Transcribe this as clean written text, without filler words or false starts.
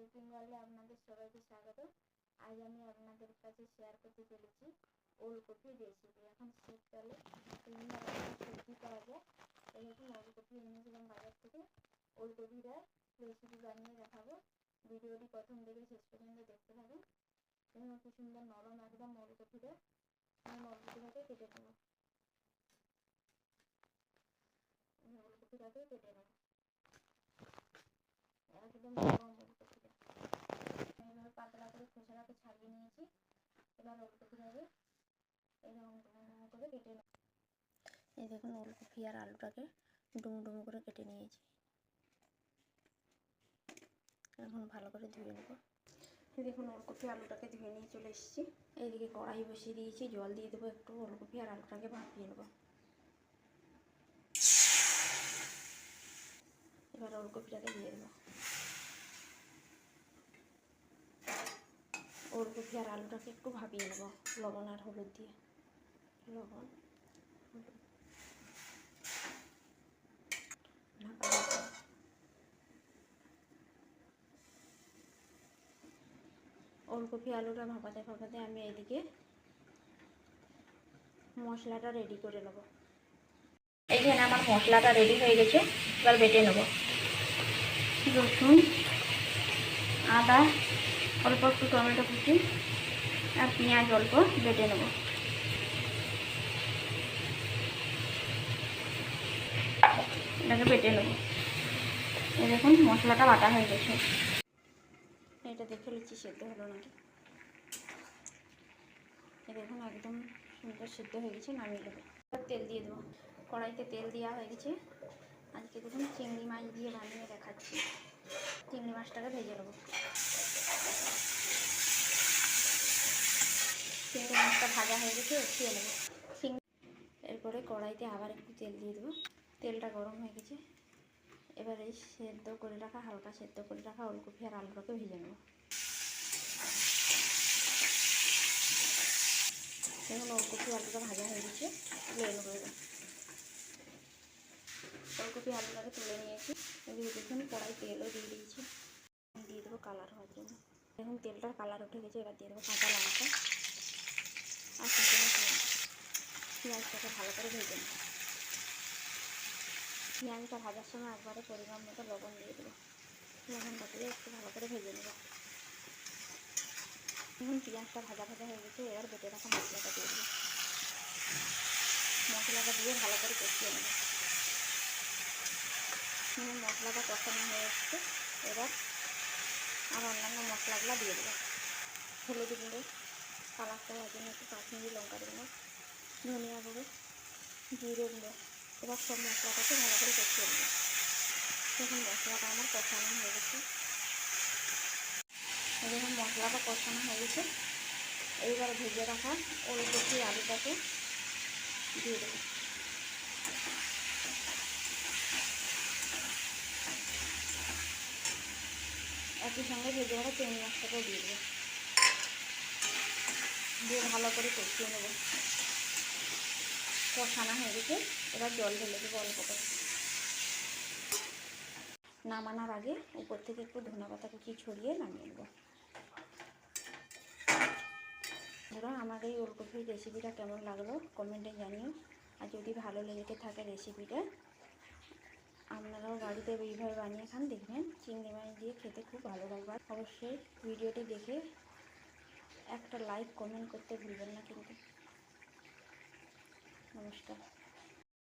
Cooking ওয়ার্ল্ডে আপনাদের সবাইকে স্বাগত। আজ আমি আপনাদের কাছে শেয়ার করতে চলেছি ওলকপির রেসিপি। এখন শীতকালে বিভিন্ন রকমের সবজি পাওয়া যায়। এরকম ওলকপি এনেছিলাম বাজার থেকে। ওলকপিটা রেসিপি বানিয়ে দেখাবো। ভিডিওটি প্রথম থেকে শেষ পর্যন্ত দেখতে থাকুন। এবং কি সুন্দর নরম একদম ওলকপিটা। আমি ওলকপিটাকে কেটে নেব। ওলকপিটাকে কেটে নেব একদম নরম ওলকপিটা। এইভাবে পাতলা করে খোসাটাকে ছাড়িয়ে নিয়েছি। এবার ওলকপিটাকে এরকম করে কেটে নেব। এই দেখুন ওলকপি আর আলুটাকে ডুমো ডুমো করে কেটে নিয়েছি। এখন ভালো করে ধুয়ে নেব। দেখুন ওলকপি আলুটাকে ধুয়ে নিয়ে চলে এসেছি। এইদিকে কড়াই বসিয়ে দিয়েছি, জল দিয়ে দেবো একটু। ওলকপি আর আলুটাকে ভাপিয়ে নেব। এবার ওলকপিটাকে দিয়ে দেবো। ওলকপি আর আলুটাকে একটু ভাপিয়ে নেব লবণ আর হলুদ দিয়ে। লবণ হলুদ ওলকপি আলুটা ভাপাতে ভাপাতে আমি এইদিকে মশলাটা রেডি করে নেব। এইখানে আমার মশলাটা রেডি হয়ে গেছে। এবার বেটে নেব। রসুন, আদা, অল্প একটু টমেটো কুচি আর পেঁয়াজ অল্প বেটে নেব। এটাকে বেটে নেব। এই দেখুন মশলাটা বাটা হয়ে গেছে। এটা দেখে নিচ্ছি সেদ্ধ হলো নাকি। এই দেখুন একদম সুন্দর সেদ্ধ হয়ে গেছে, নামিয়ে নেব। তেল দিয়ে দেবো। কড়াইতে তেল দেওয়া হয়ে গেছে। আজকে দেখুন চিংড়ি মাছ দিয়ে বানিয়ে দেখাচ্ছি। চিংড়ি মাছটাকে ভেজে নেব। চিংড়ি মাছটা ভাজা হয়ে গেছে, উঠিয়ে নেব। এরপরে কড়াইতে আবার একটু তেল দিয়ে দেবো। তেলটা গরম হয়ে গেছে। এবার এই সেদ্ধ করে রাখা, হালকা সেদ্ধ করে রাখা ওলকপি আর আলুটাকে ভেজে নেব। দেখুন ওলকপি আলুটা ভাজা হয়ে গেছে, তুলে নেবো। এবার ওলকপি আলুটাকে তুলে নিয়েছি। এদিকে দেখুন কড়াই তেলও দিয়ে দিয়েছি। দিয়ে দেবো কালার হওয়ার জন্য। দেখুন তেলটার কালার উঠে গেছে। এবার দিয়ে দেবো কাঁচা লঙ্কা আর কুচনো পেঁয়াজ। পেঁয়াজটাকে ভালো করে ভেজে নেব। পেঁয়াজটা ভাজার সময় একবারে পরিমাণ মতো লবণ দিয়ে দেবো। লবণটা দিয়ে একটু ভালো করে ভেজে নেব। দেখুন পেঁয়াজটা ভাজা ভাজা হয়ে গেছে। এবার বেটে রাখা মশলাটা দিয়ে দেবো। মশলাটা দিয়ে ভালো করে কষিয়ে নেব। মশলাটা কষানো হয়ে এসছে। এবার আর অন্যান্য মশলাগুলো দিয়ে দেবো। হলুদ গুঁড়ো, কালারটা হওয়ার জন্য একটু কাশ্মীরি লঙ্কার গুঁড়ো, ধনিয়া গুঁড়ো, জিরে গুঁড়ো। এবার সব মশলাটাকে ভালো করে কষিয়ে নেব। দেখুন মশলাটা আমার কষানো হয়ে গেছে। দেখুন মশলাটা কষানো হয়ে গেছে। এইবার ভেজে রাখা ওলকপি আলুটাকে দিয়ে দেবো। একই সঙ্গে ভেজে রাখা চিংড়ি মাছটাকেও দিয়ে দেবো। দিয়ে ভালো করে কষিয়ে নেব। কষানো হয়ে গেছে। এবার জল ঢেলে দেবো অল্প করে। নামানোর আগে উপর থেকে একটু ধনেপাতা কুচি ছড়িয়ে নামিয়ে নেব। বন্ধুরা আমার এই ওলকপির রেসিপিটা কেমন লাগলো কমেন্টে জানিও। আর যদি ভালো লেগে থাকে রেসিপিটা, আপনারাও বাড়িতে এইভাবে বানিয়ে খান, দেখবেন চিংড়ি মাছ দিয়ে খেতে খুব ভালো লাগবে। অবশ্যই ভিডিওটি দেখে একটা লাইক কমেন্ট করতে ভুলবেন না কিন্তু। নমস্কার।